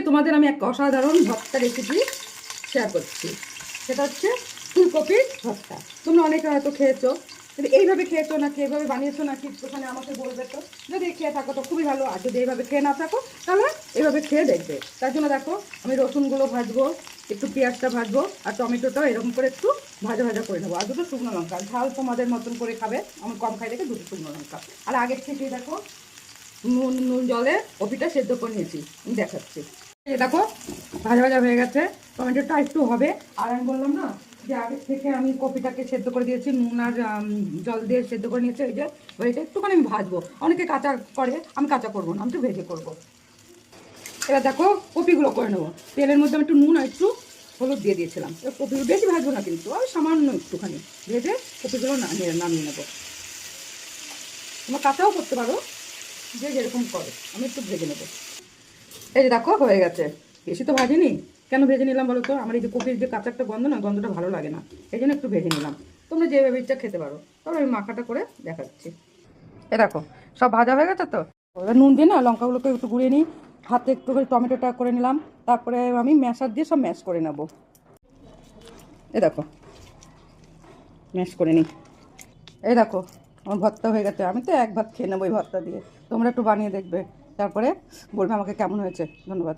তোমাদের আমি এক অসাধারণ ভর্তা রেসিপি শেয়ার করছি। সেটা হচ্ছে ফুলকপির ভর্তা। তোমরা অনেকে হয়তো খেয়েছো, কিন্তু এইভাবে খেয়েছো নাকি এইভাবে বানিয়েছো নাকি একটুখানি আমাকে বলবে। তো যদি খেয়ে থাকো তো খুবই ভালো, আর যদি এইভাবে খেয়ে না থাকো তাহলে এইভাবে খেয়ে দেখবে। তার জন্য দেখো আমি রসুনগুলো ভাজবো, একটু পেঁয়াজটা ভাজবো, আর টমেটোটাও এরকম করে একটু ভাজা ভাজা করে নেবো, আর দুটো শুকনো লঙ্কা। ঝাল তোমাদের মতন করে খাবে, আমি কম খাই দেখে দুটো শুকনো লঙ্কা। আর আগের থেকেই দেখো নুন নুন জলে কপিটা সেদ্ধ করে নিয়েছি, আমি দেখাচ্ছি। এই দেখো ভাজা ভাজা হয়ে গেছে, টমেটোটা একটু হবে। আর আমি বললাম না যে আগে থেকে আমি কপিটাকে সেদ্ধ করে দিয়েছি, নুন আর জল দিয়ে সেদ্ধ করে নিয়েছি। এই যে এটা একটুখানি আমি ভাজবো, অনেকে কাঁচা করে, আমি কাঁচা করবো না, আমি একটু ভেজে করবো। এবার দেখো কপিগুলো করে নেবো। তেলের মধ্যে আমি একটু নুন আর একটু হলুদ দিয়ে দিয়েছিলাম। এবার কপিগুলো বেশি ভাজবো না, কিন্তু আমি সামান্য একটুখানি ভেজে কপিগুলো নামিয়ে নেবো। তোমরা কাঁচাও করতে পারো, যে যেরকম করে, আমি একটু ভেজে নেবো। এই যে দেখো হয়ে গেছে। বেশি তো ভাজিনি, কেন ভেজে নিলাম বলো তো? আমার এই যে কপির যে কাঁচা একটা গন্ধ, না গন্ধটা ভালো লাগে না, এই জন্য একটু ভেজে নিলাম। তোমরা যেভাবে ইচ্ছা খেতে পারো। তবে আমি মাখাটা করে দেখাচ্ছি। এ দেখো সব ভাজা হয়ে গেছে। তো এবার নুন দিয়ে না লঙ্কাগুলোকে একটু গুঁড়িয়ে নিই, হাতে একটু করে টমেটোটা করে নিলাম, তারপরে আমি ম্যাশার দিয়ে সব ম্যাশ করে নেবো। এ দেখো ম্যাশ করে নিই। এই দেখো আমার ভর্তা হয়ে গেছে। আমি তো এক ভাত খেয়ে নেবো এই ভর্তা দিয়ে। তোমরা একটু বানিয়ে দেখবে, তারপরে বলবে আমাকে কেমন হয়েছে। ধন্যবাদ।